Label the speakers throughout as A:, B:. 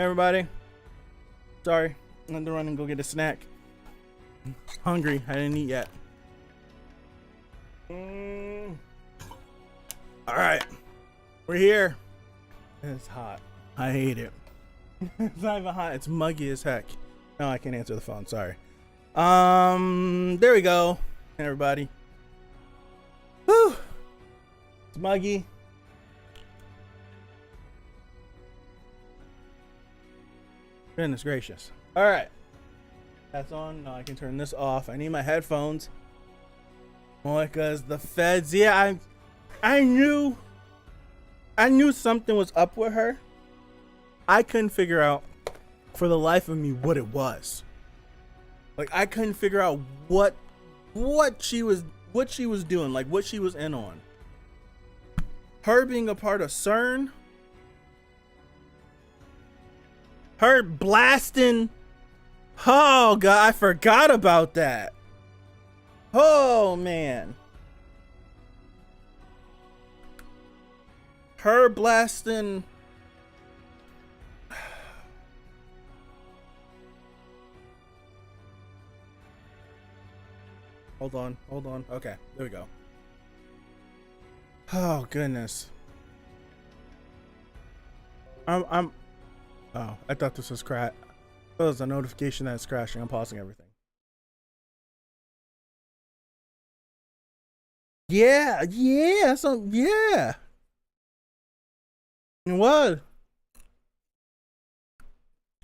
A: Hey everybody. Sorry, I had to run and go get a snack. I'm hungry. I didn't eat yet. All right, we're here. It's hot. I hate it. It's not even hot. It's muggy as heck. No, I can't answer the phone. Sorry. There we go. Hey everybody. Whew. It's muggy. Goodness gracious. All right. That's on. No, I can turn this off. I need my headphones. Well, because the feds. Yeah, I knew something was up with her. I couldn't figure out for the life of me what it was. Like I couldn't figure out what she was doing, like what she was in on. Her being a part of CERN. Her blasting. Oh god, I forgot about that. Oh man. Her blasting. Hold on. Okay, there we go. Oh goodness. Oh, I thought this was crash. That was a notification that it's crashing. I'm pausing everything. Yeah. So yeah. It was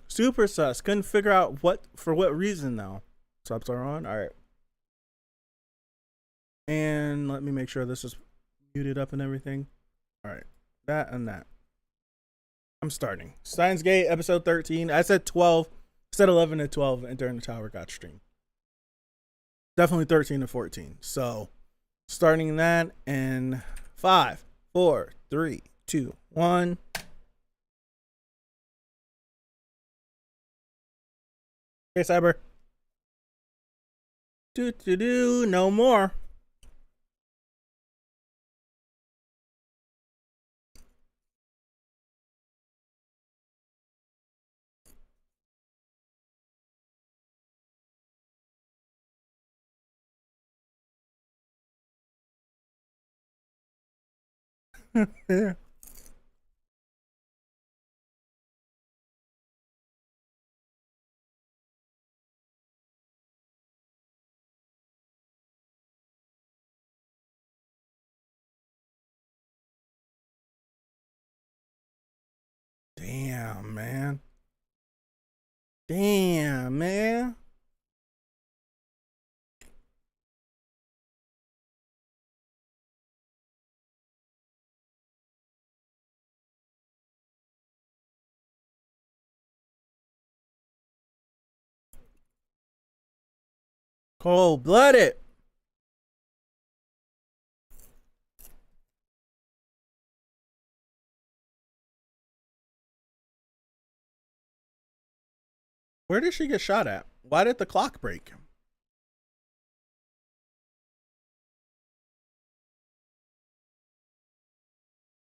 A: super sus. Couldn't figure out what reason though. Subs are on. All right. And let me make sure this is muted up and everything. All right. That and that. I'm starting. Steins Gate, episode 13. I said 12. I said 11 to 12 and during the Tower got stream. Definitely 13 to 14. So starting that in 5, 4, 3, 2, 1. Okay, Cyber. No more. Yeah. Damn, man. Cold-blooded. Where did she get shot at? Why did the clock break?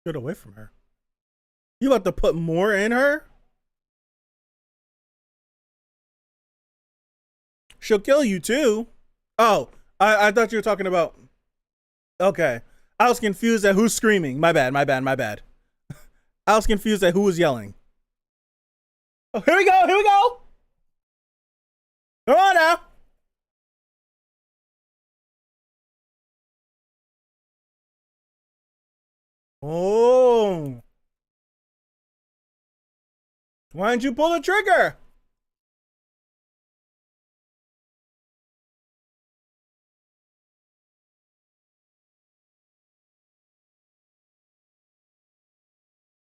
A: Get away from her. You about to put more in her? She'll kill you too. Oh, I thought you were talking about. Okay. I was confused at who's screaming. My bad. I was confused at who was yelling. Oh, here we go. Come on now. Oh. Why didn't you pull the trigger?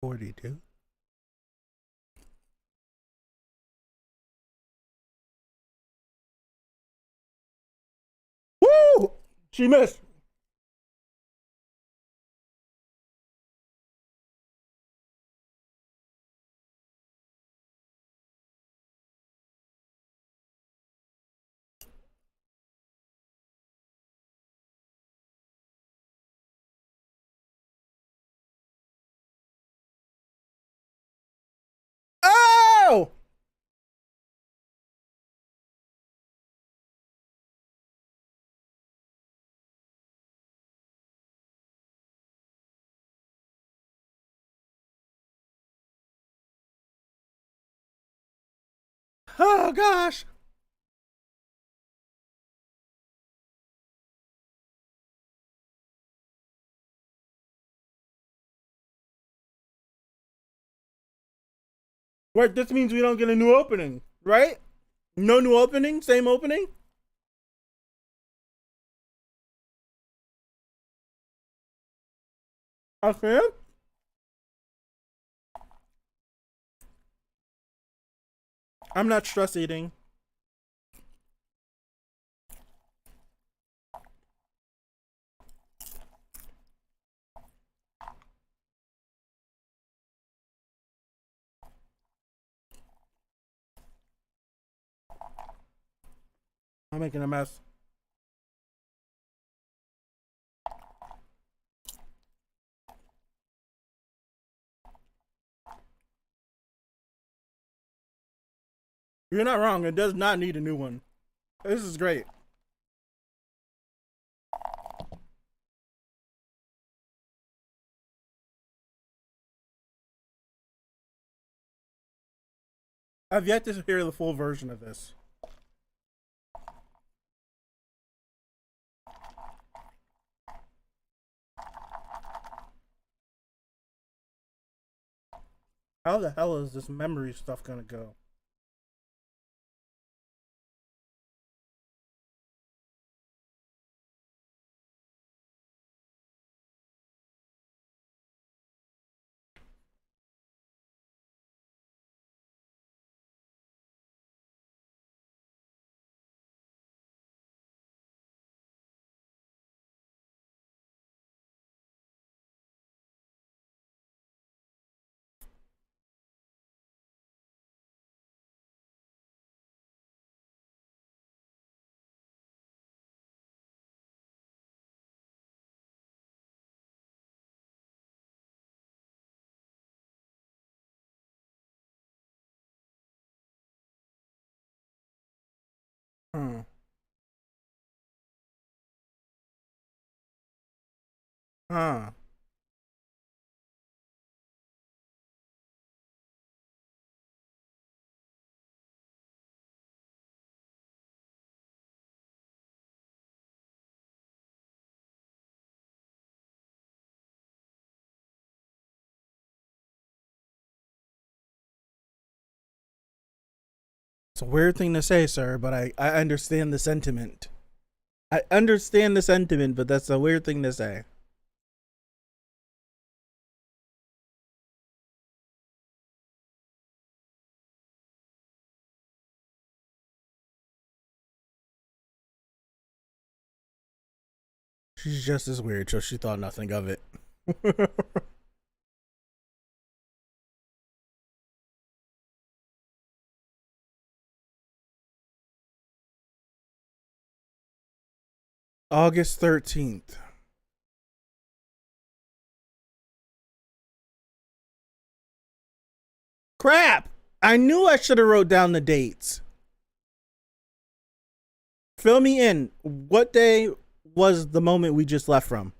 A: $42. Woo! She missed. Oh gosh. Wait, this means we don't get a new opening, right? No new opening, same opening? Okay. I'm not stress eating. I'm making a mess. You're not wrong. It does not need a new one. This is great. I've yet to hear the full version of this. How the hell is this memory stuff gonna go? Hmm. Huh. It's a weird thing to say, sir, but I understand the sentiment. I understand the sentiment, but that's a weird thing to say. She's just as weird, so she thought nothing of it. August 13th. Crap! I knew I should have wrote down the dates. Fill me in. What day was the moment we just left from?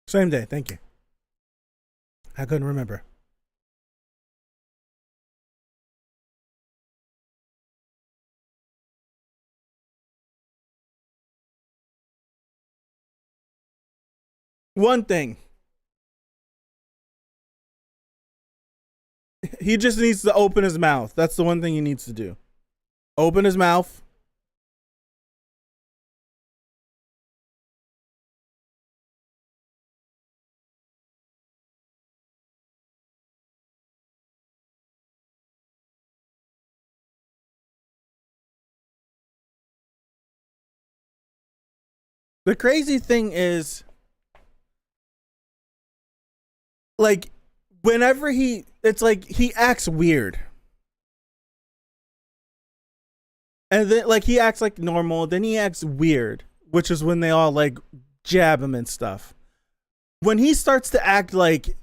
A: Same day, thank you. I couldn't remember. One thing. He just needs to open his mouth. That's the one thing he needs to do. Open his mouth. The crazy thing is, like, whenever it's like he acts weird. And then, like, he acts like normal, then he acts weird, which is when they all, like, jab him and stuff. When he starts to act like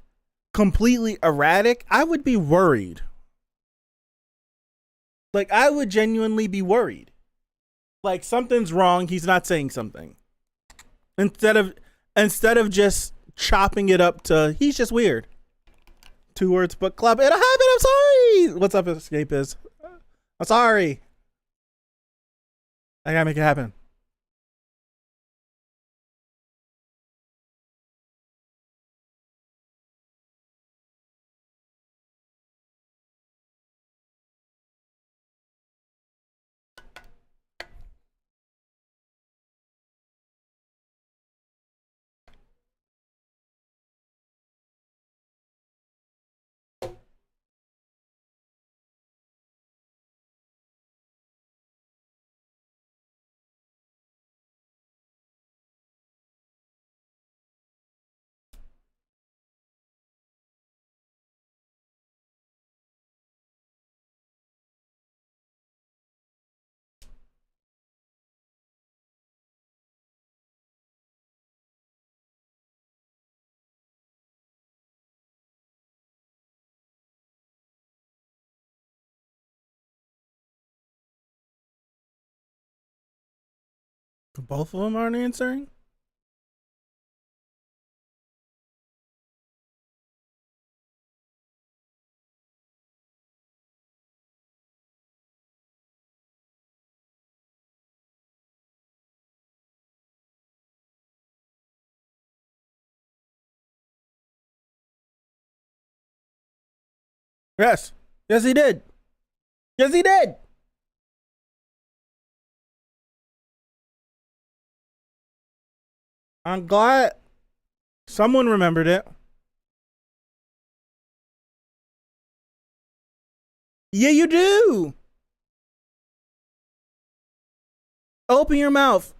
A: completely erratic, I would be worried. Like, I would genuinely be worried. Like, something's wrong. He's not saying something. Instead of just chopping it up to, he's just weird. 2 words, book club. It'll happen. I'm sorry. What's up, Escapist? I'm sorry. I gotta make it happen. Both of them aren't answering? Yes. Yes, he did. Yes, he did. I'm glad someone remembered it. Yeah, you do. Open your mouth.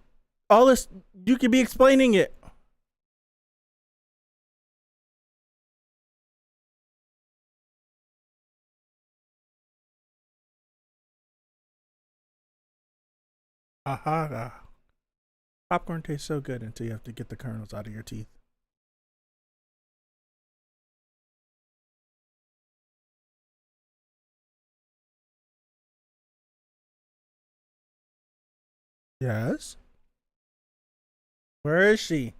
A: All this, you could be explaining it. Aha. Popcorn tastes so good until you have to get the kernels out of your teeth. Yes. Where is she?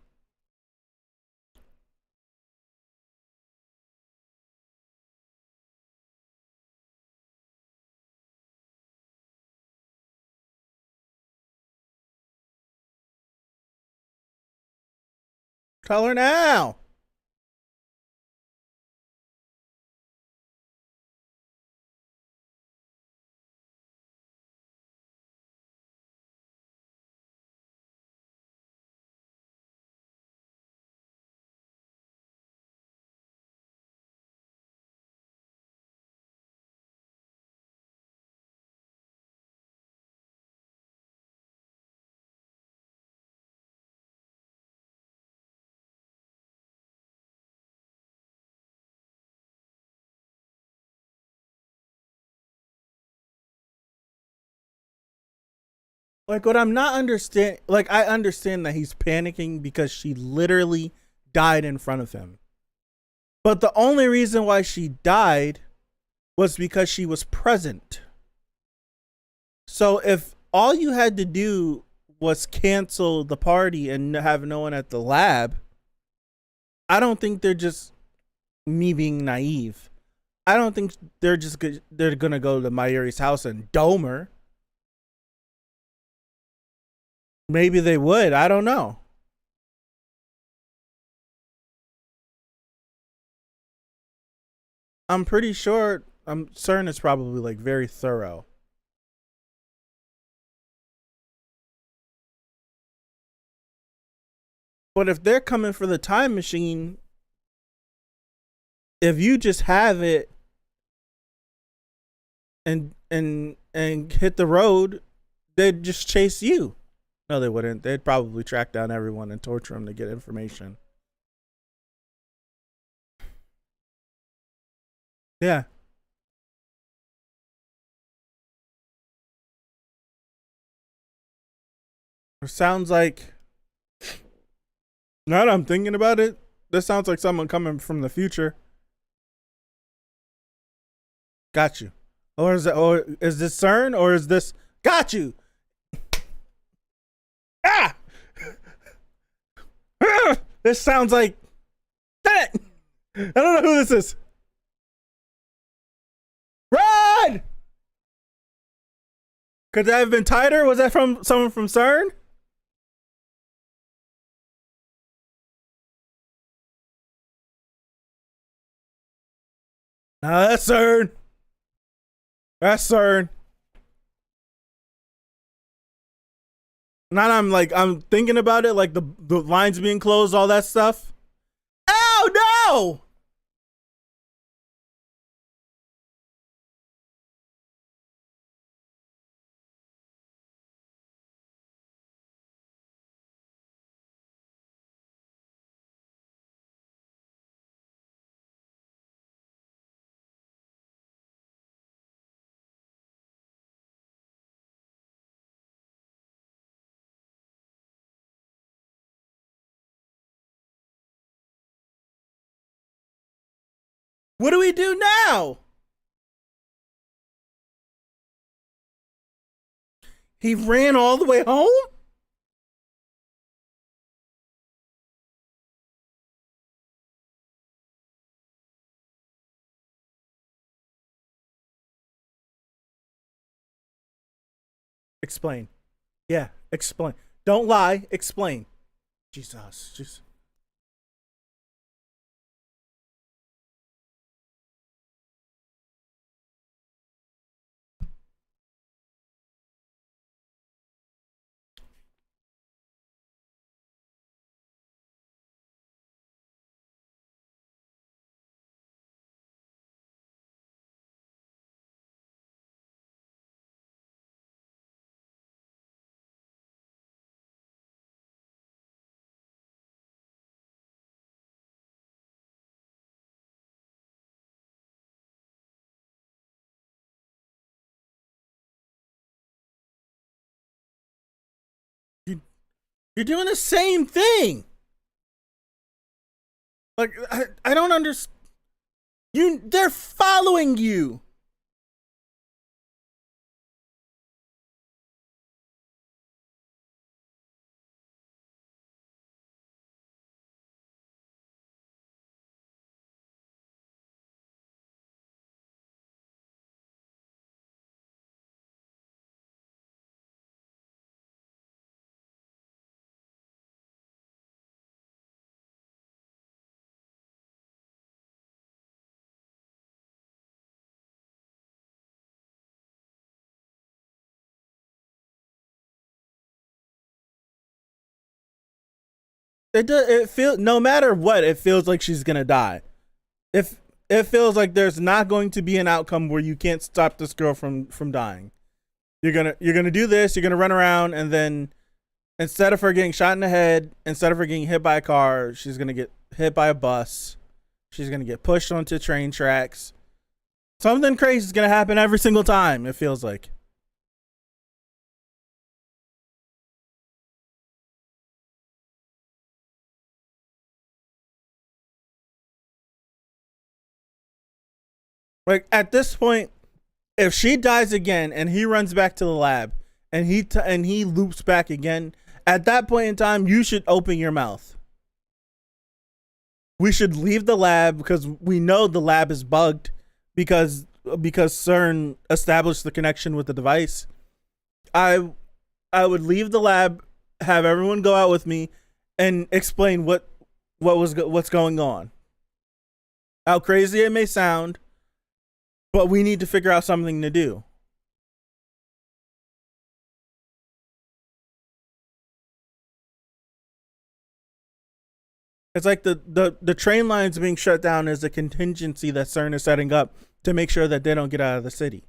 A: Tell her now. Like, what I'm not understand, like, I understand that he's panicking because she literally died in front of him. But the only reason why she died was because she was present. So if all you had to do was cancel the party and have no one at the lab, I don't think they're just me being naive. I don't think they're gonna go to Mayuri's house and dome her. Maybe they would. I don't know. I'm pretty sure. I'm certain it's probably like very thorough. But if they're coming for the time machine, if you just have it and hit the road, they'd just chase you. No, they wouldn't. They'd probably track down everyone and torture them to get information. Yeah. It sounds like, now that I'm thinking about it, this sounds like someone coming from the future. Got you. Or is it? Or is this CERN? Or is this? Got you. Ah! This sounds like. Damn it! I don't know who this is. Run! Could that have been tighter? Was that from someone from CERN? Nah, that's CERN. That's CERN. Now I'm thinking about it, like the lines being closed, all that stuff. Oh no! What do we do now? He ran all the way home? Explain. Yeah, explain. Don't lie. Explain. Jesus. Just. You, you're doing the same thing. Like I don't understand. They're following you. It feel no matter what, it feels like she's gonna die. If it feels like there's not going to be an outcome where you can't stop this girl from dying. You're gonna do this, you're gonna run around, and then instead of her getting shot in the head, instead of her getting hit by a car, she's gonna get hit by a bus. She's gonna get pushed onto train tracks. Something crazy is gonna happen every single time, it feels like. Like at this point, if she dies again and he runs back to the lab and he loops back again, at that point in time, you should open your mouth. We should leave the lab because we know the lab is bugged because CERN established the connection with the device. I I would leave the lab, have everyone go out with me, and explain what's going on. How crazy it may sound, but we need to figure out something to do. It's like the train lines being shut down is a contingency that CERN is setting up to make sure that they don't get out of the city.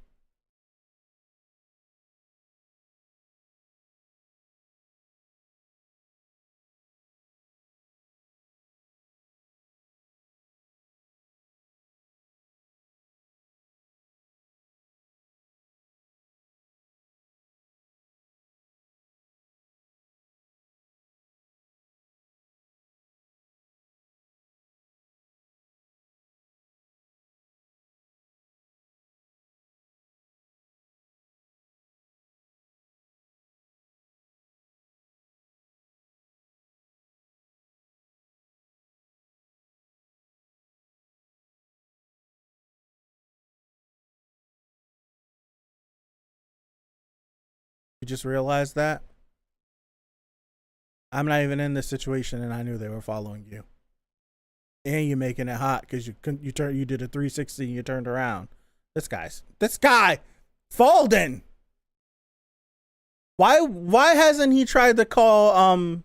A: You just realized that? I'm not even in this situation, and I knew they were following you. And you're making it hot because you did a 360 and you turned around. This guy, Falden. Why hasn't he tried to call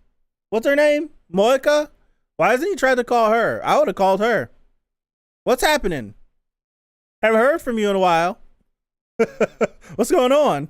A: what's her name? Moika? Why hasn't he tried to call her? I would have called her. What's happening? Haven't heard from you in a while. What's going on?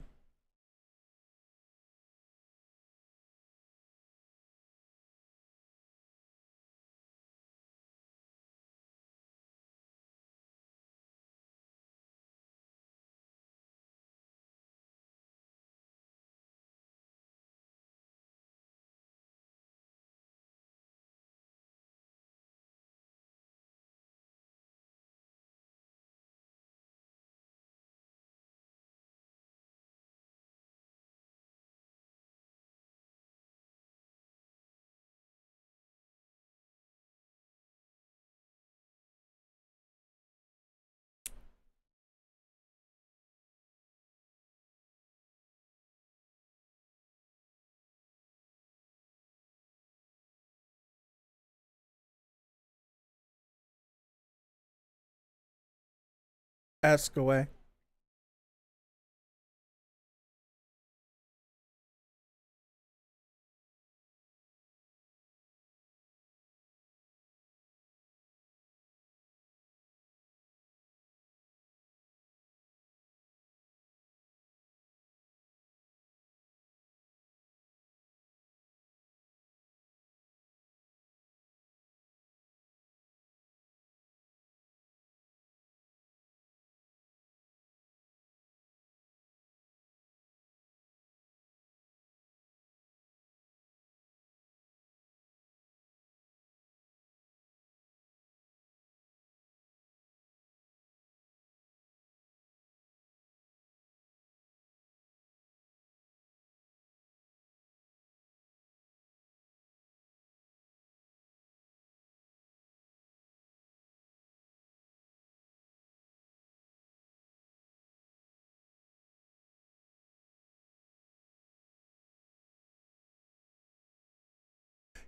A: Ask away.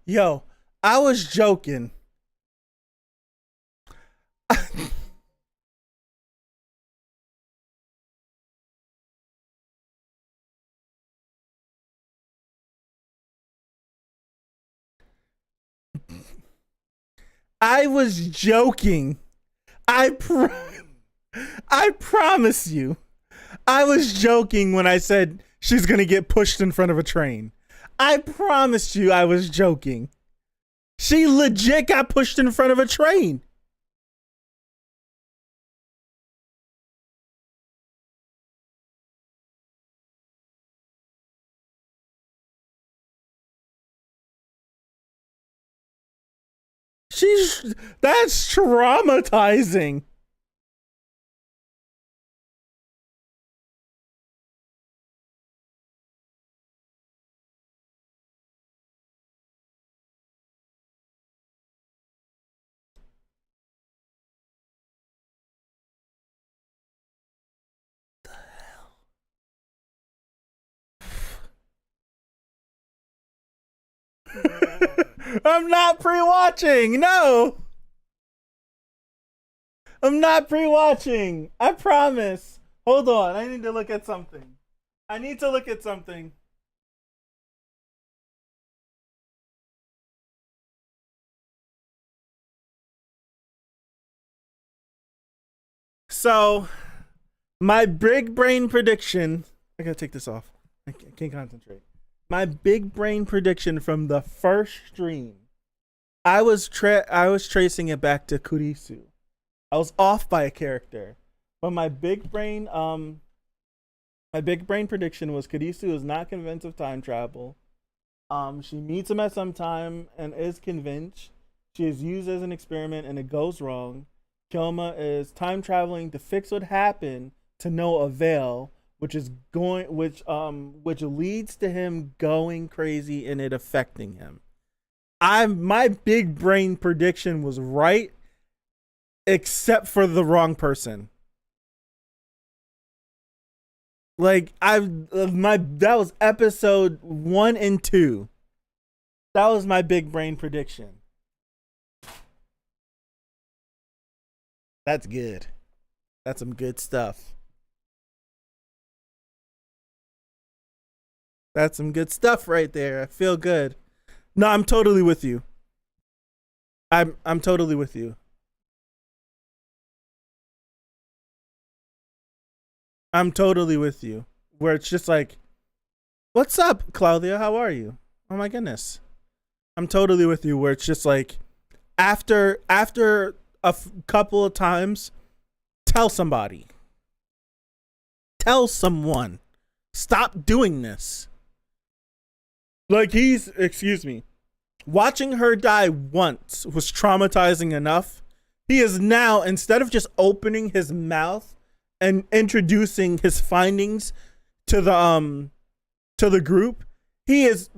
A: Yo, I was joking. I was joking. I promise you. I was joking when I said she's going to get pushed in front of a train. I promised you I was joking. She legit got pushed in front of a train. That's traumatizing. I'm not pre-watching. No. I'm not pre-watching. I promise. Hold on. I need to look at something. So, my big brain prediction. I gotta take this off. I can't concentrate. My big brain prediction from the first stream. I was tracing it back to Kurisu. I was off by a character, but my big brain prediction was Kurisu is not convinced of time travel. She meets him at some time and is convinced. She is used as an experiment and it goes wrong. Kyoma is time traveling to fix what happened to no avail, which leads to him going crazy and it affecting him. My big brain prediction was right, except for the wrong person. Like that was episode 1 and 2. That was my big brain prediction. That's good. That's some good stuff. That's some good stuff right there. I feel good. No, I'm totally with you. I'm totally with you. I'm totally with you. Where it's just like, what's up, Claudia? How are you? Oh my goodness. I'm totally with you. Where it's just like, after couple of times, tell somebody. Tell someone. Stop doing this. Like excuse me. Watching her die once was traumatizing enough. He is now, instead of just opening his mouth and introducing his findings to the group, he has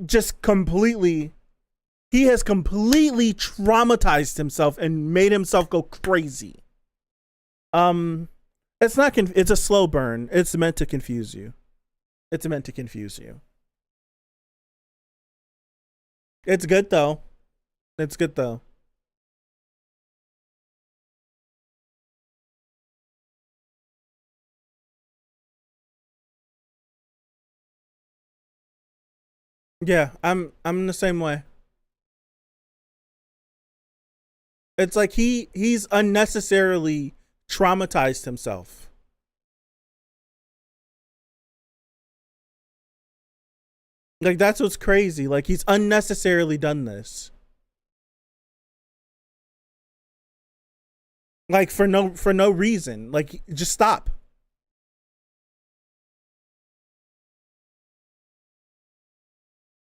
A: completely traumatized himself and made himself go crazy. It's not it's a slow burn. It's meant to confuse you. It's meant to confuse you. It's good though. It's good though. Yeah, I'm the same way. It's like he's unnecessarily traumatized himself. Like that's what's crazy. Like he's unnecessarily done this. Like for no reason. Like just stop.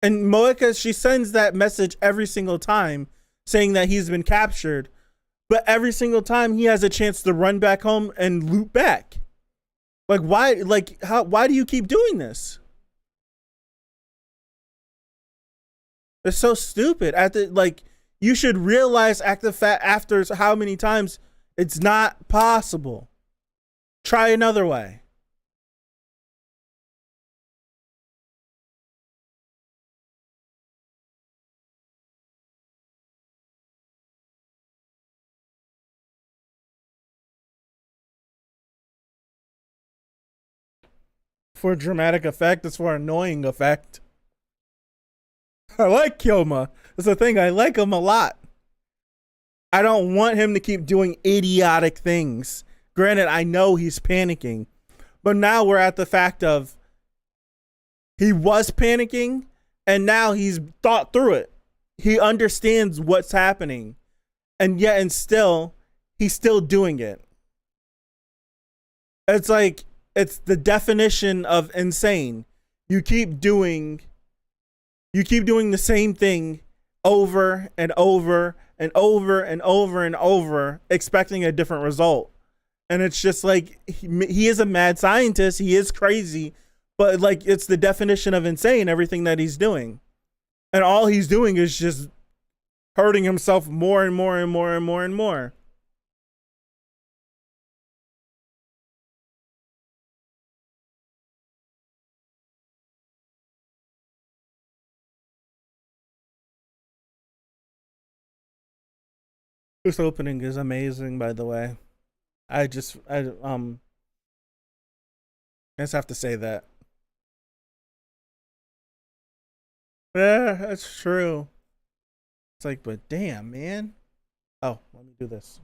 A: And Moeka, she sends that message every single time saying that he's been captured, but every single time he has a chance to run back home and loop back. Like why do you keep doing this? It's so stupid. You should realize after how many times it's not possible. Try another way. For dramatic effect, it's for annoying effect. I like Kyoma. That's the thing. I like him a lot. I don't want him to keep doing idiotic things. Granted, I know he's panicking, but now we're at the fact of he was panicking and now he's thought through it. He understands what's happening, and yet and still he's still doing it. It's like it's the definition of insane. You keep doing the same thing over and over and over and over and over, expecting a different result. And it's just like he is a mad scientist. He is crazy, but like it's the definition of insane, everything that he's doing. And all he's doing is just hurting himself more and more and more and more and more. This opening is amazing, by the way. I just have to say that. Yeah, that's true. It's like, but damn, man. Oh, let me do this.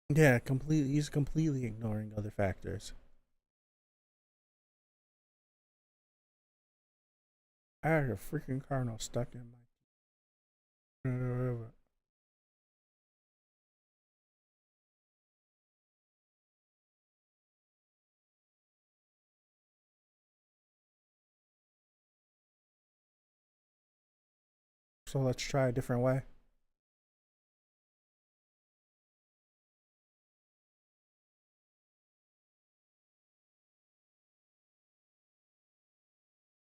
A: Yeah, completely. He's completely ignoring other factors. I had a freaking kernel stuck in my. So let's try a different way.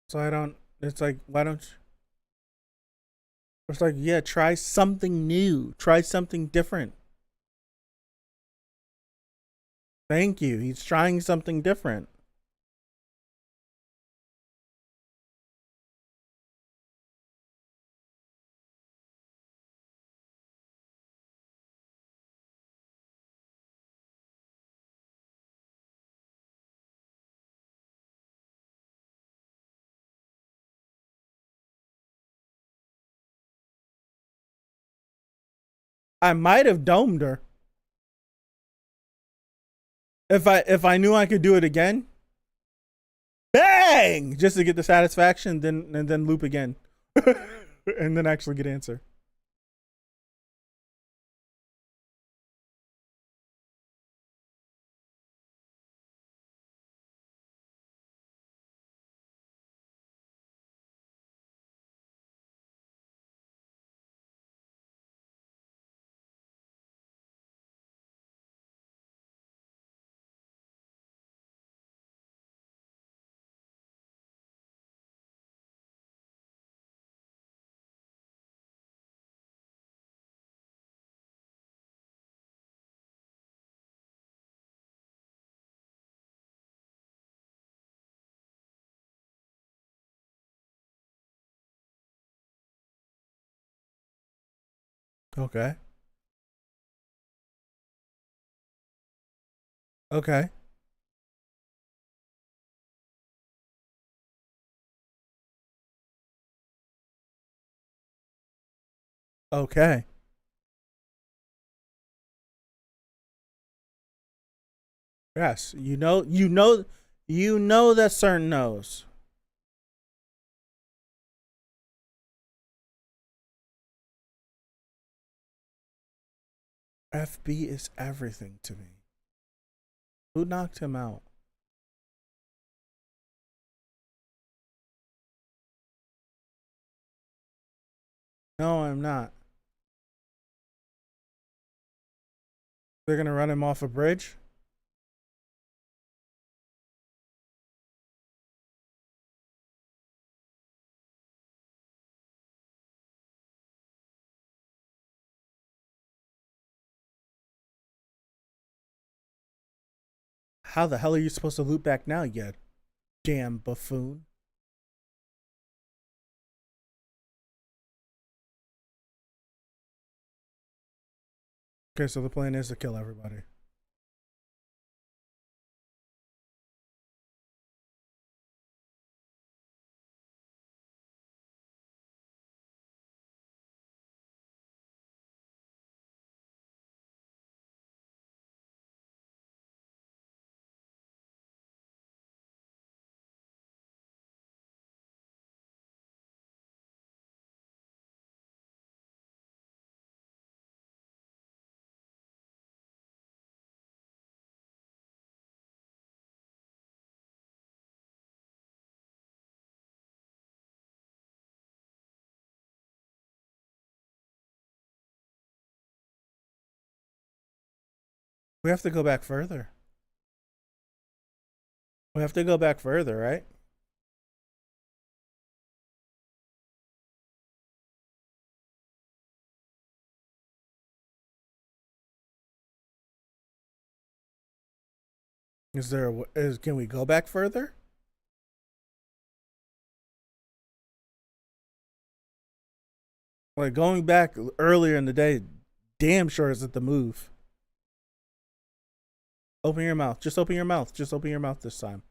A: So I don't, it's like, why don't you? It's like, yeah, try something new. Try something different. Thank you. He's trying something different. I might have domed her. If I knew I could do it again, bang, just to get the satisfaction, then loop again, and then actually get answer. Okay. Okay. Okay. Yes. You know that certain knows. FB is everything to me. Who knocked him out? No, I'm not. They're gonna run him off a bridge. How the hell are you supposed to loop back now, you damn buffoon? Okay, so the plan is to kill everybody. We have to go back further. We have to go back further, right? Is there can we go back further? Like going back earlier in the day, damn sure isn't the move. Open your mouth. Just open your mouth. Just open your mouth this time.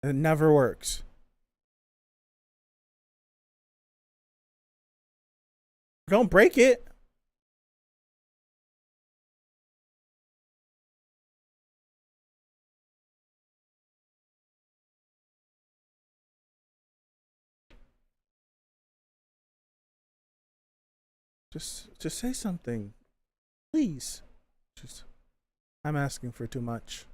A: It never works. Don't break it. Just say something. Please. Just I'm asking for too much.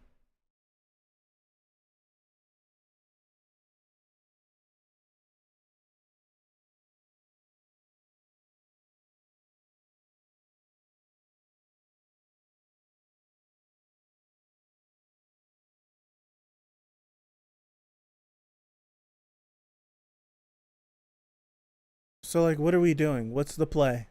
A: So like, what are we doing? What's the play?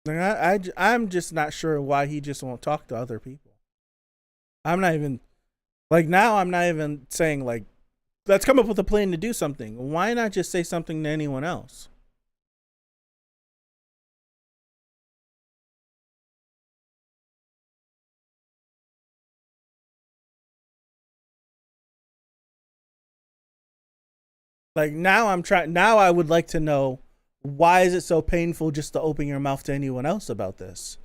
A: Like, I'm just not sure why he just won't talk to other people. I'm not even like now. I'm not even saying like, let's come up with a plan to do something. Why not just say something to anyone else? Like now I'm trying. Now I would like to know why is it so painful just to open your mouth to anyone else about this?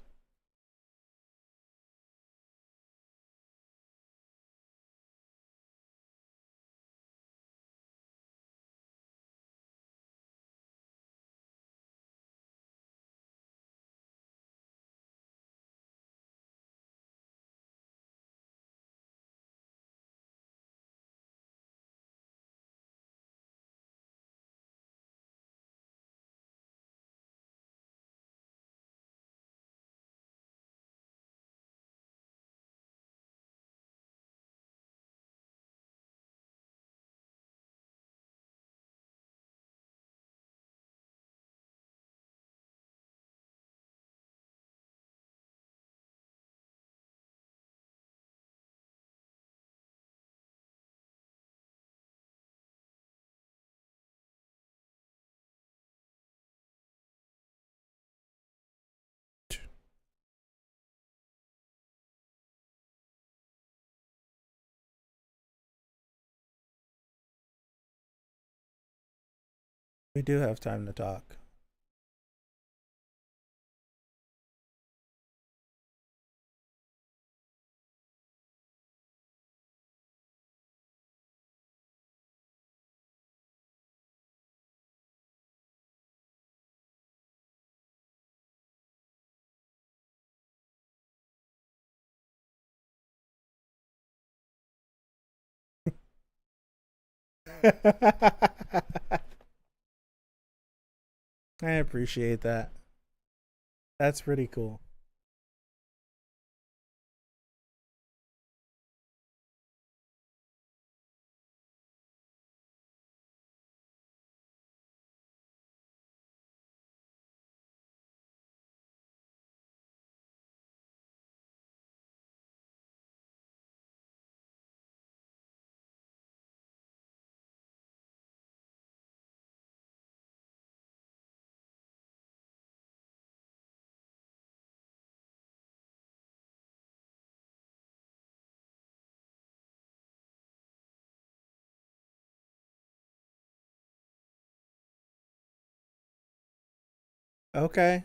A: We do have time to talk. I appreciate that. That's pretty cool. Okay.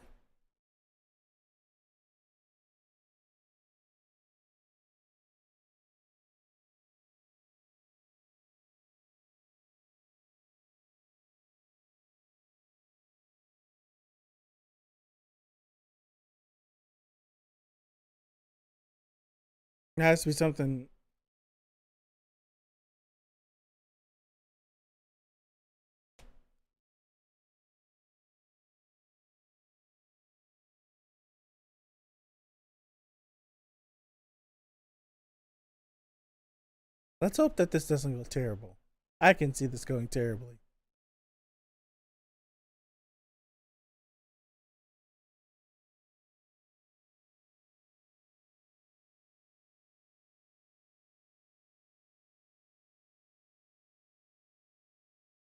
A: It has to be something. Let's hope that this doesn't go terrible. I can see this going terribly.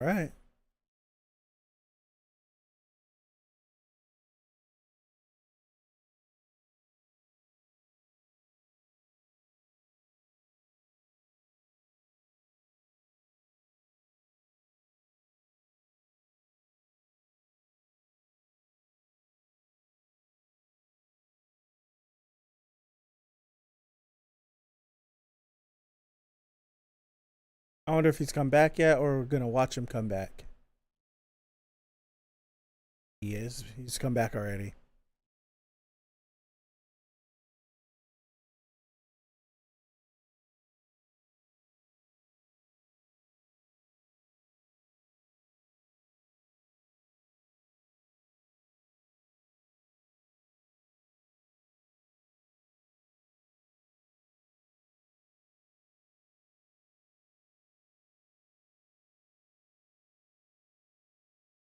A: All right. I wonder if he's come back yet, or we're gonna watch him come back. He is. He's come back already.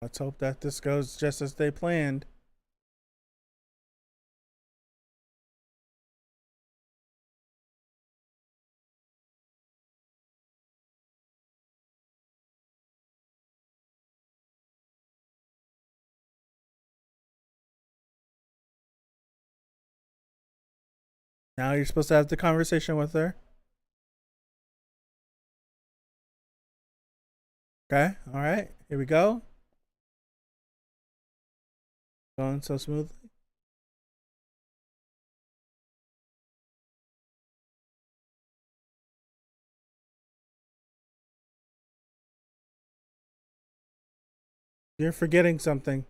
A: Let's hope that this goes just as they planned. Now you're supposed to have the conversation with her. Okay, all right, here we go. Going so smoothly. You're forgetting something.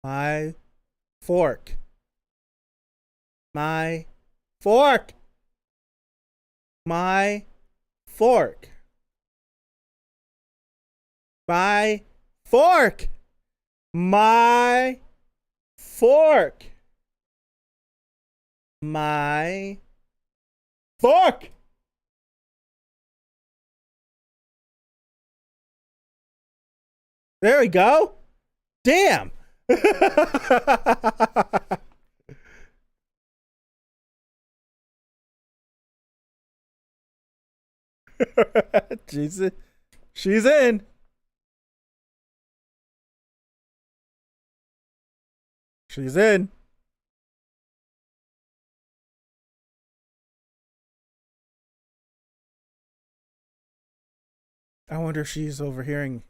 A: My fork. My fork. My fork. My fork. My fork. My fork. There we go. Damn. Jesus. She's in. She's in. I wonder if she's overhearing.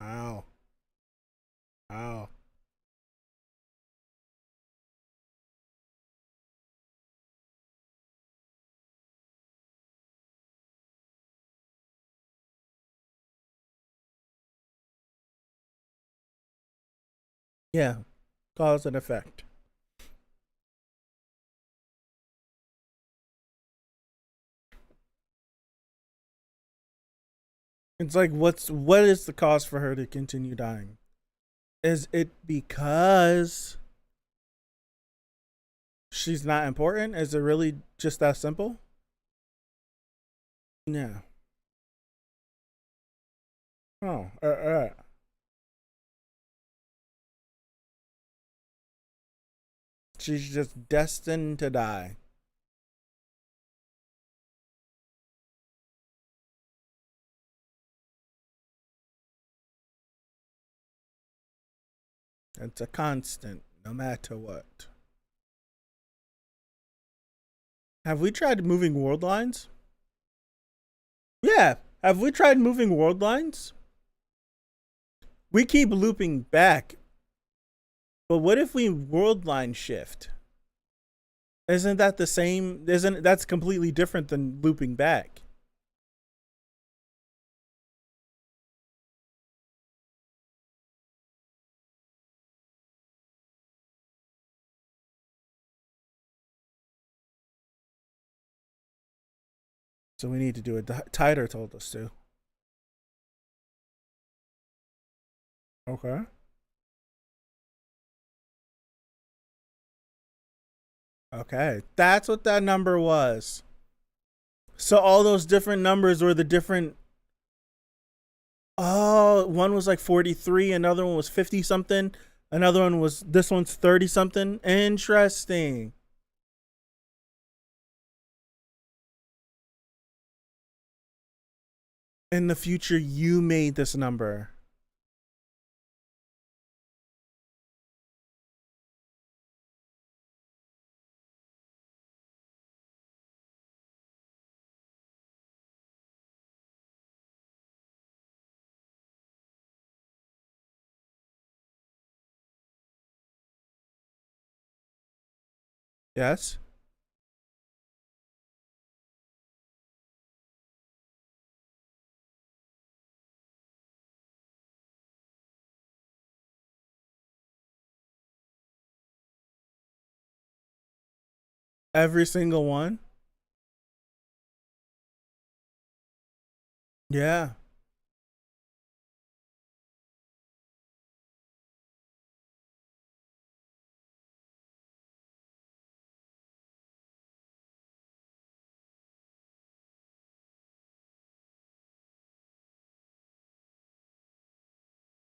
A: Ow. Ow. Yeah. Cause and effect. It's like what is the cause for her to continue dying? Is it because she's not important? Is it really just that simple? Yeah. Oh, she's just destined to die. It's a constant, no matter what. Have we tried moving world lines? Yeah. Have we tried moving world lines? We keep looping back. But what if we world line shift? Isn't that the same? Isn't that's completely different than looping back? So we need to do it. Tighter told us to. Okay. Okay. That's what that number was. So all those different numbers were the different. Oh, one was like 43, another one was 50 something, another one was this one's 30 something. Interesting. In the future, you made this number. Yes. Every single one. Yeah.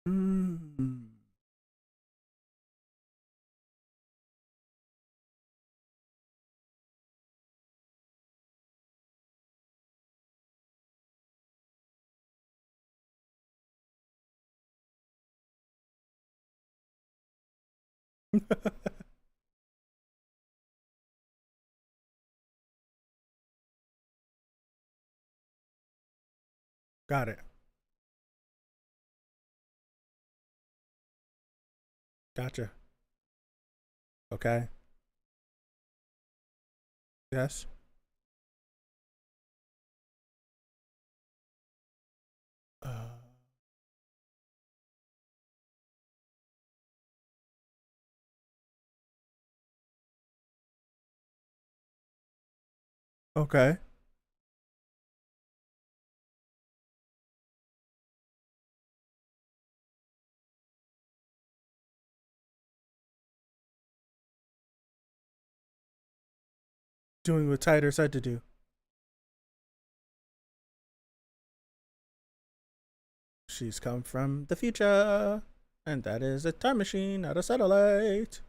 A: Mm. Got it. Gotcha. Okay. Yes. Uh, okay. Doing what Tighter said to do. She's come from the future, and that is a time machine, not a satellite.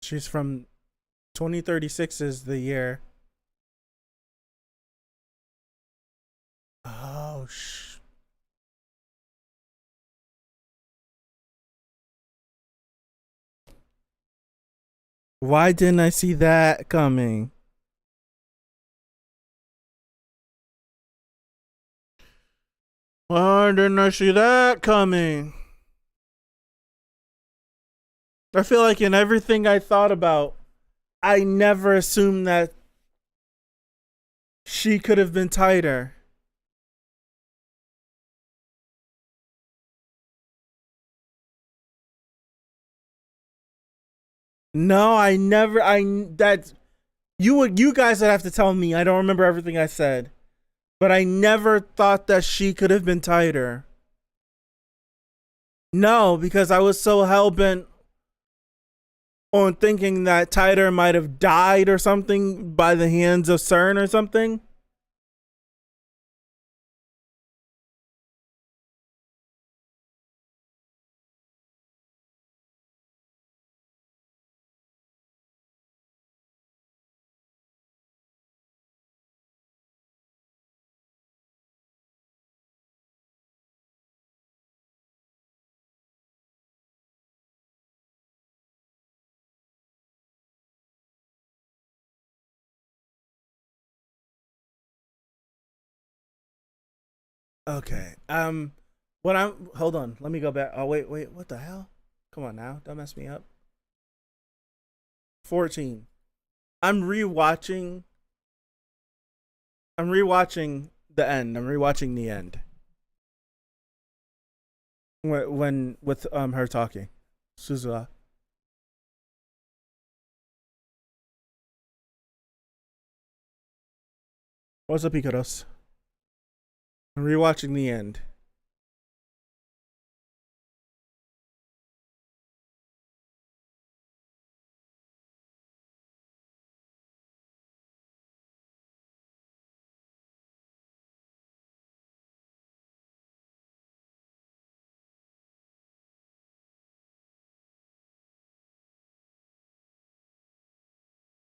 A: She's from 2036 is the year. Oh, why didn't I see that coming? Why didn't I see that coming? I feel like in everything I thought about, I never assumed that she could have been tighter. No, I never. That you guys would have to tell me. I don't remember everything I said, but I never thought that she could have been tighter. No, because I was so hell bent on thinking that Tighter might have died or something by the hands of CERN or something. Okay. What I'm hold on. Let me go back. Oh wait. What the hell? Come on now. Don't mess me up. 14. I'm rewatching. I'm rewatching the end. I'm rewatching the end. When with her talking. Suzuha. What's up, Ikaros? I'm rewatching the end.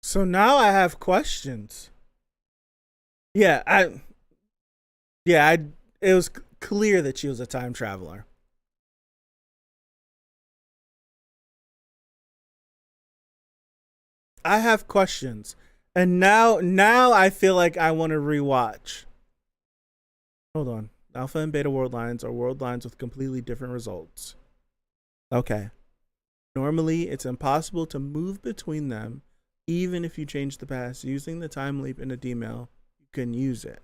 A: So now I have questions. Yeah, I it was clear that she was a time traveler. I have questions. And now I feel like I want to rewatch. Hold on. Alpha and beta world lines are world lines with completely different results. Okay. Normally, it's impossible to move between them even if you change the past. Using the time leap in a DML, you can use it.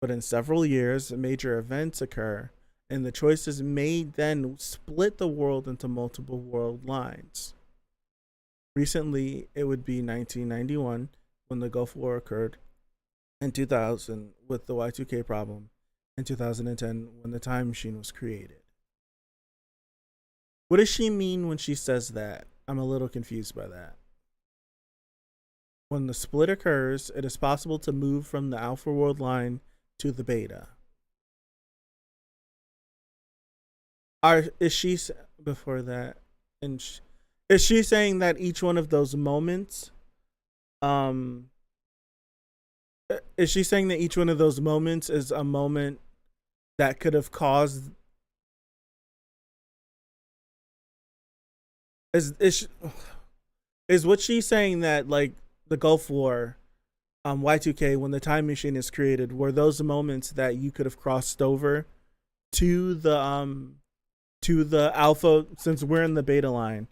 A: But in several years, major events occur, and the choices made then split the world into multiple world lines. Recently, it would be 1991 when the Gulf War occurred, in 2000 with the Y2K problem, in 2010 when the time machine was created. What does she mean when she says that? I'm a little confused by that. When the split occurs, it is possible to move from the alpha world line to the beta. Is she before that? And is she saying that each one of those moments, is she saying that each one of those moments is a moment that could have caused? Is what she's saying that like the Gulf War, Y2K, when the time machine is created, were those moments that you could have crossed over to the alpha, since we're in the beta line.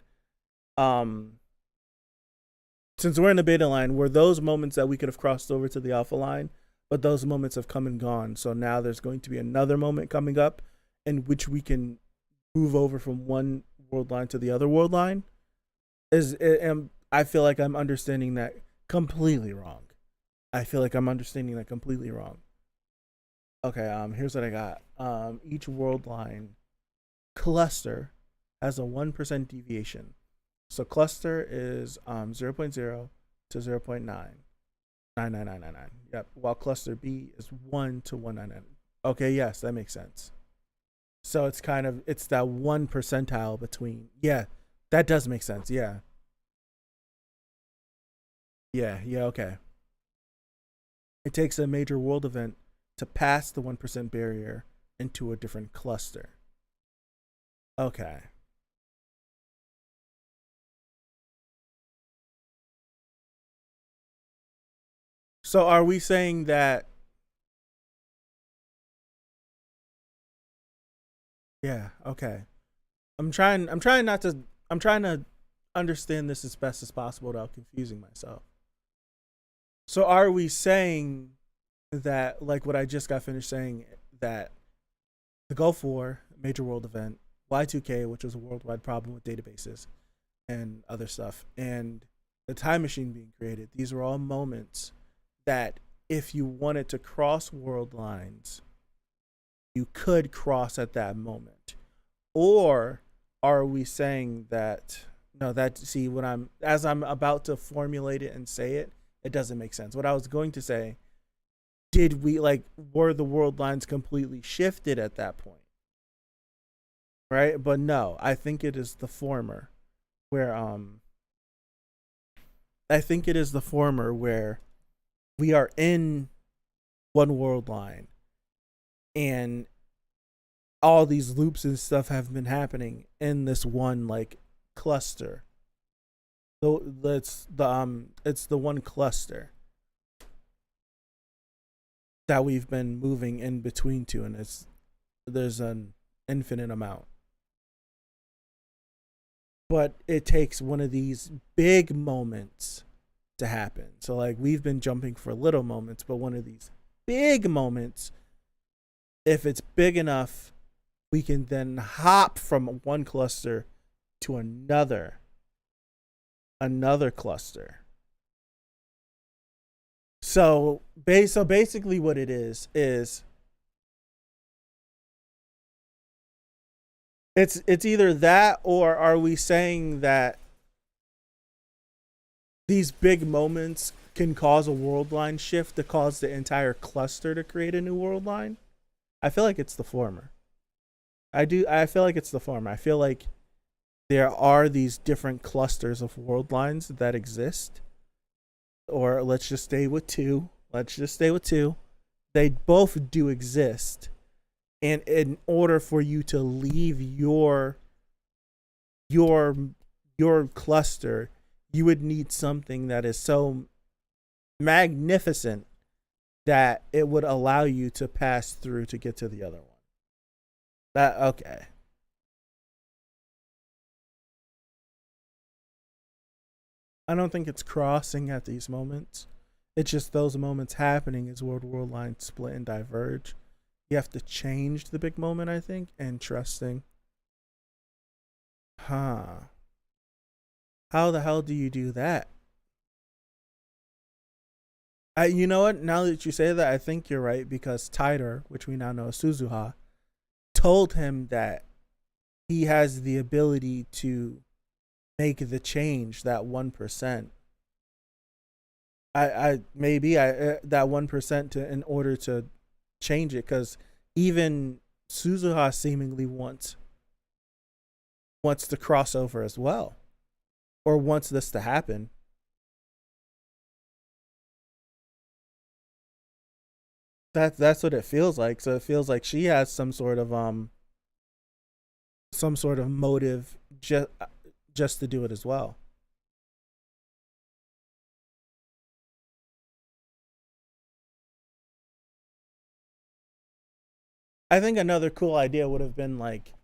A: Since we're in the beta line, were those moments that we could have crossed over to the alpha line, but those moments have come and gone. So now there's going to be another moment coming up in which we can move over from one world line to the other world line. I feel like I'm understanding that completely wrong. Okay, here's what I got. Each world line cluster has a 1% deviation. So cluster is 0.0 to 0.9. 99999. Yep. While cluster B is 1 to 199. Okay, yes, that makes sense. So it's that 1 percentile between. Yeah, that does make sense. Yeah, okay. It takes a major world event to pass the 1% barrier into a different cluster. Okay. So are we saying that? Yeah, okay. I'm trying to understand this as best as possible without confusing myself. So are we saying that, like what I just got finished saying, that the Gulf War, major world event, Y2K, which was a worldwide problem with databases and other stuff, and the time machine being created, these were all moments that if you wanted to cross world lines, you could cross at that moment? Or are we saying that no, that see when I'm about to formulate it and say it, it doesn't make sense. What I was going to say, were the world lines completely shifted at that point? Right? But no, I think it is the former where we are in one world line and all these loops and stuff have been happening in this one like cluster. So it's the one cluster that we've been moving in between to, and there's an infinite amount. But it takes one of these big moments to happen. So like we've been jumping for little moments, but one of these big moments, if it's big enough, we can then hop from one cluster to another cluster. So basically what it is it's either that, or are we saying that these big moments can cause a world line shift to cause the entire cluster to create a new world line? I feel like it's the former. I feel like it's the former. I feel like there are these different clusters of world lines that exist. Or let's just stay with two. They both do exist. And in order for you to leave your cluster, you would need something that is so magnificent that it would allow you to pass through to get to the other one. Okay. I don't think it's crossing at these moments. It's just those moments happening as world lines split and diverge. You have to change the big moment, I think. Interesting. How the hell do you do that? You know what? Now that you say that, I think you're right, because Tider, which we now know as Suzuha, told him that he has the ability to make the change, that 1%. I maybe that 1% to in order to change it, because even Suzuha seemingly wants the crossover as well, or wants this to happen. That's what it feels like. So it feels like she has some sort of motive just to do it as well. I think another cool idea would have been like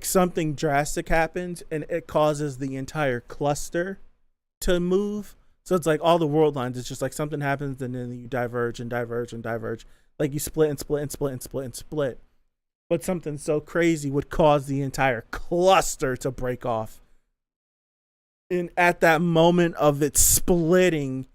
A: something drastic happens and it causes the entire cluster to move. So it's like all the world lines, it's just like something happens and then you diverge and diverge and diverge. Like you split and split and split and split and split. But something so crazy would cause the entire cluster to break off. And at that moment of it splitting,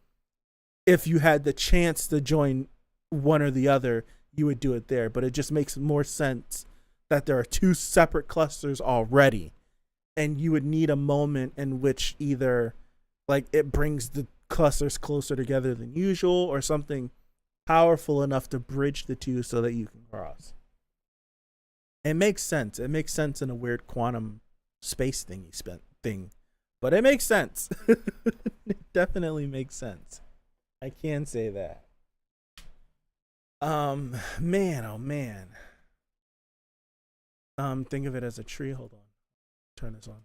A: if you had the chance to join one or the other, you would do it there. But it just makes more sense that there are two separate clusters already, and you would need a moment in which either like it brings the clusters closer together than usual, or something powerful enough to bridge the two so that you can cross. It makes sense. It makes sense in a weird quantum space thing but it makes sense. It definitely makes sense. I can say that. Man, oh man. Think of it as a tree. Hold on. Turn this on.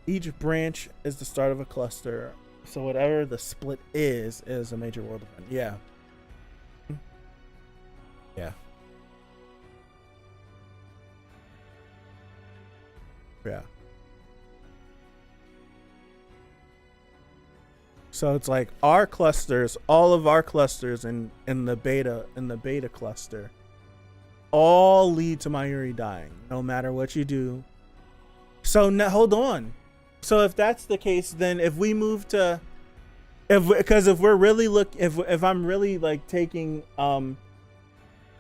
A: Each branch is the start of a cluster. So whatever the split is a major world event. Yeah. Yeah. Yeah. So it's like our clusters, all of our clusters in the beta cluster, all lead to Mayuri dying, no matter what you do. So now, hold on. So if that's the case, then if we move to, if we're really if I'm really like taking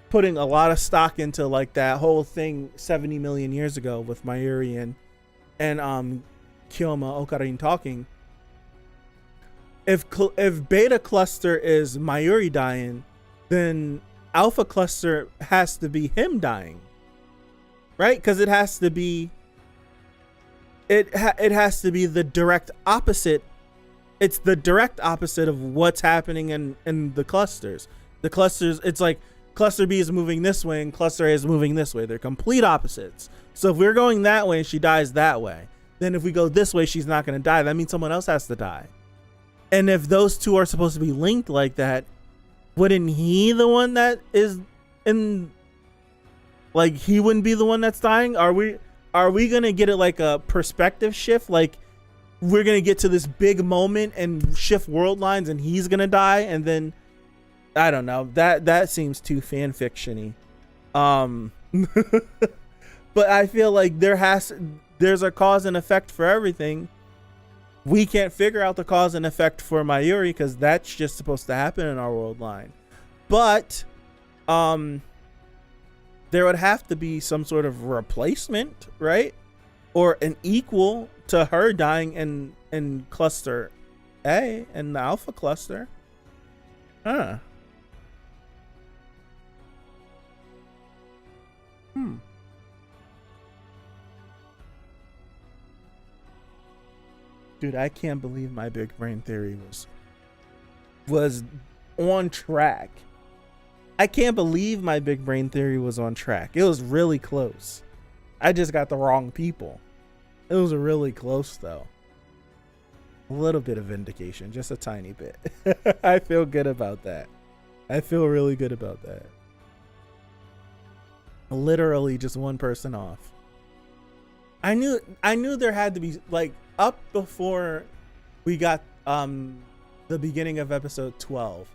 A: putting a lot of stock into like that whole thing 70 million years ago with Mayuri and Kyoma Okarin talking. If beta cluster is Mayuri dying, then alpha cluster has to be him dying, right? Because it has to be has to be the direct opposite. It's the direct opposite of what's happening in the clusters. The clusters, it's like cluster B is moving this way and cluster A is moving this way. They're complete opposites. So if we're going that way and she dies that way, then if we go this way, she's not going to die. That means someone else has to die. And if those two are supposed to be linked like that, wouldn't he the one that is in, like, he wouldn't be the one that's dying? Are we gonna get it like a perspective shift? Like we're gonna get to this big moment and shift world lines and he's gonna die, and then I don't know. That seems too fan fiction-y. But I feel like there's a cause and effect for everything. We can't figure out the cause and effect for Mayuri because that's just supposed to happen in our world line. But there would have to be some sort of replacement, right? Or an equal to her dying in cluster A, in the alpha cluster. Huh. Dude, I can't believe my big brain theory was on track. I can't believe my big brain theory was on track. It was really close. I just got the wrong people. It was really close though. A little bit of vindication, just a tiny bit. I feel good about that. I feel really good about that. Literally just one person off. I knew there had to be, like, up before we got the beginning of episode 12.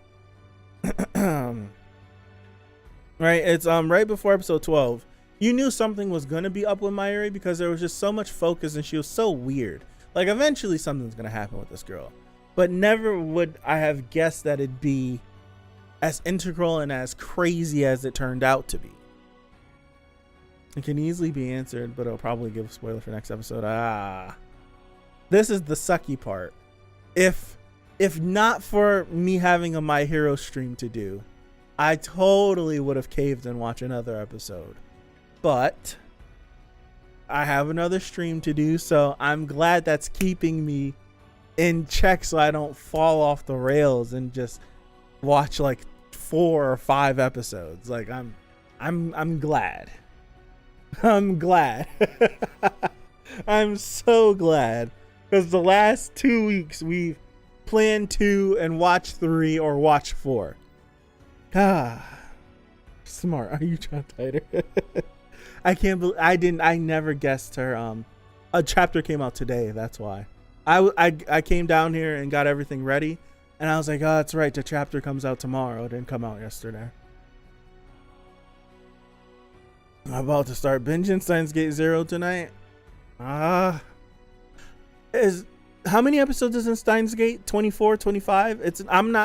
A: Right, it's right before episode 12. You knew something was gonna be up with Mayuri because there was just so much focus and she was so weird. Like eventually something's gonna happen with this girl, but never would I have guessed that it'd be as integral and as crazy as it turned out to be. It can easily be answered, but it'll probably give a spoiler for next episode. This is the sucky part. If not for me having a My Hero stream to do, I totally would have caved and watched another episode. But I have another stream to do, so I'm glad that's keeping me in check so I don't fall off the rails and just watch like 4 or 5 episodes. Like I'm glad. I'm glad. I'm so glad, because the last 2 weeks we've planned 2 and watched 3 or watched 4. Smart. Are you trying tighter? I can't believe I never guessed her. A chapter came out today. That's why I came down here and got everything ready, and I was like, oh, that's right, the chapter comes out tomorrow. It didn't come out yesterday. I'm about to start binging Steins Gate 0 tonight. How many episodes is in Steins Gate? 24, 25?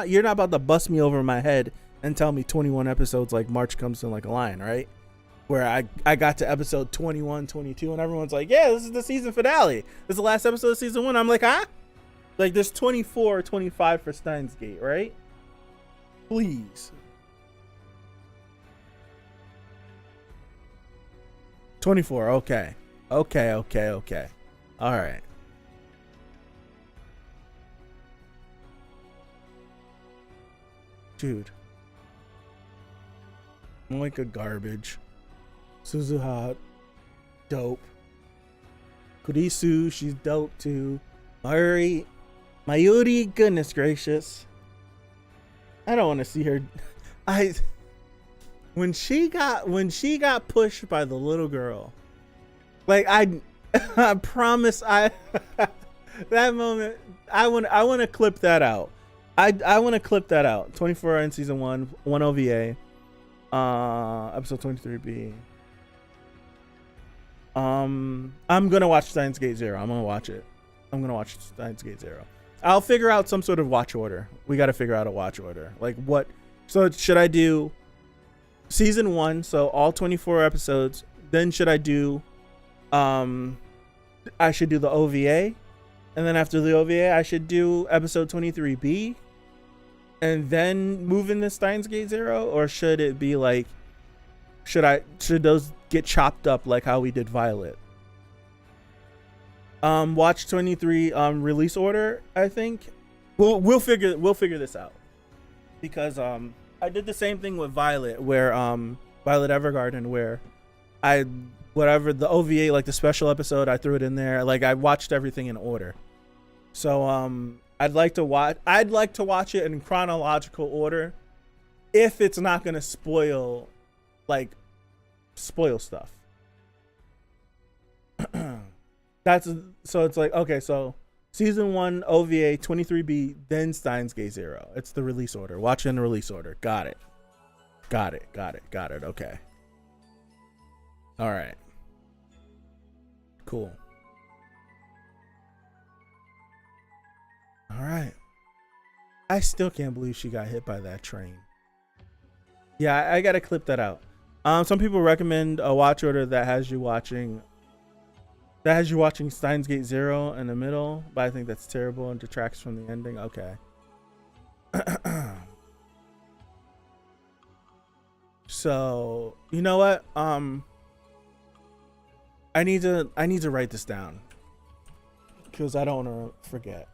A: You're not about to bust me over my head and tell me 21 episodes like March Comes in Like a Lion, right? Where I got to episode 21, 22, and everyone's like, yeah, this is the season finale. This is the last episode of season 1. I'm like, huh? Like, there's 24, 25 for Steins Gate, right? Please. 24, okay. Okay. All right. Dude. I'm like a garbage. Suzuha, dope. Kurisu, she's dope too. Mayuri, goodness gracious. I don't want to see her. When she got pushed by the little girl, like I promise that moment, I want to clip that out. I want to clip that out. 24 in season 1 OVA, episode 23B. I'm gonna watch Steins Gate 0. I'm gonna watch it. I'm gonna watch Steins Gate 0. I'll figure out some sort of watch order. We got to figure out a watch order. Like what? So should I do season 1? So all 24 episodes. Then should I do? I should do the OVA, and then after the OVA, I should do episode 23B, and then move into Steins Gate 0, or should it be like? Should those get chopped up like how we did Violet? Watch 23 release order, I think. We'll figure this out, because I did the same thing with Violet, where Violet Evergarden, where whatever the OVA, like the special episode, I threw it in there. Like I watched everything in order. So I'd like to watch it in chronological order, if it's not gonna spoil stuff. So it's like, okay, so season 1 OVA 23B, then Steins Gate 0. It's the release order. Watch in the release order. Got it. Okay. All right. Cool. All right. I still can't believe she got hit by that train. Yeah, I gotta clip that out. Some people recommend a watch order that has you watching Steins Gate 0 in the middle, but I think that's terrible and detracts from the ending. Okay. So, you know what? I need to write this down, because I don't want to forget.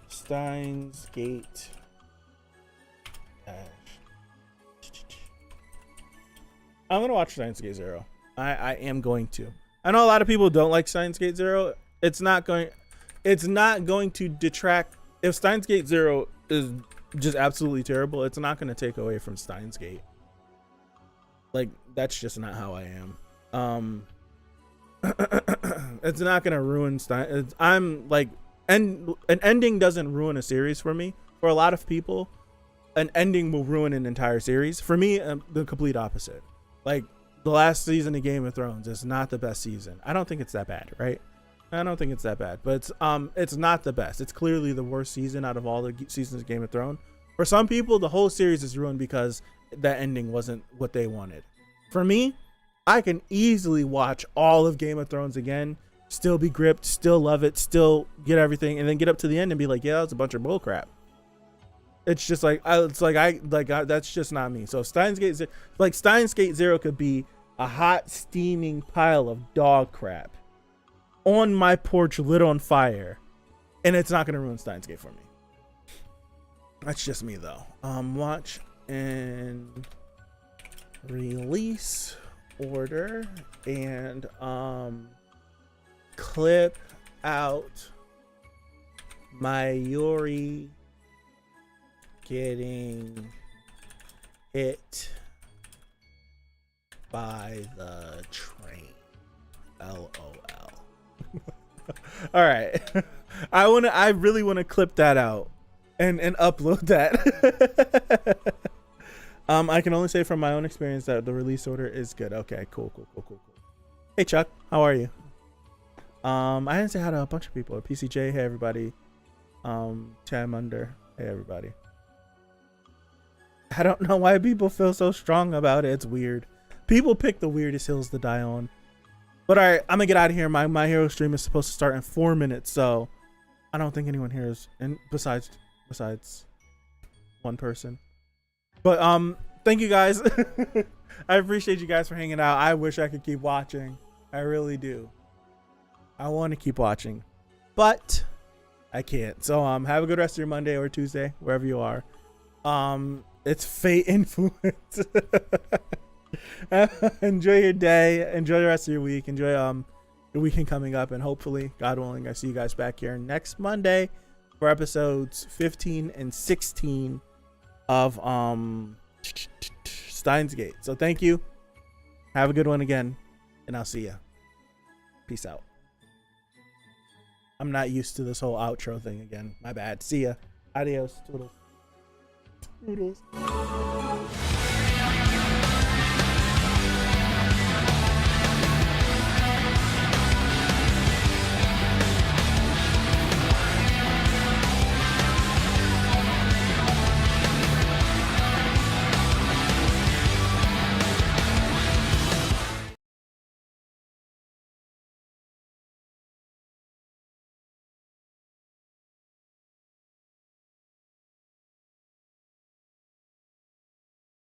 A: Steins Gate. I'm gonna watch Steins Gate 0. I am going to. I know a lot of people don't like Steins Gate 0. It's not going to detract. If Steins Gate 0 is just absolutely terrible, it's not going to take away from Steins Gate. Like, that's just not how I am. It's not going to ruin Steins. I'm like, an ending doesn't ruin a series for me. For a lot of people, an ending will ruin an entire series. For me, the complete opposite. Like, the last season of Game of Thrones is not the best season. I don't think it's that bad, right? I don't think it's that bad, but it's not the best. It's clearly the worst season out of all the seasons of Game of Thrones. For some people, the whole series is ruined because that ending wasn't what they wanted. For me, I can easily watch all of Game of Thrones again, still be gripped, still love it, still get everything, and then get up to the end and be like, yeah, that's a bunch of bullcrap. It's just like, that's just not me. So Steins Gate 0 could be a hot steaming pile of dog crap on my porch lit on fire, and it's not going to ruin Steins Gate for me. That's just me though. Watch and release order, and clip out my Yuri getting hit by the train. LOL. All right. I really want to clip that out and upload that. I can only say from my own experience that the release order is good. Okay, cool. Hey Chuck, how are you? I didn't say hi to a bunch of people. PCJ, hey everybody. Tam Under, hey everybody. I don't know why people feel so strong about it. It's weird. People pick the weirdest hills to die on. But all right, I'm gonna get out of here. My hero stream is supposed to start in 4 minutes, so I don't think anyone here is, and besides one person. But thank you guys. I appreciate you guys for hanging out. I wish I could keep watching. I really do. I want to keep watching, but I can't. So have a good rest of your Monday or Tuesday, wherever you are. It's fate influence. Enjoy your day. Enjoy the rest of your week. Enjoy the weekend coming up, and hopefully, God willing, I see you guys back here next Monday for episodes 15 and 16 of Steins Gate. So thank you. Have a good one again, and I'll see ya. Peace out. I'm not used to this whole outro thing again. My bad. See ya. Adios. Toodles.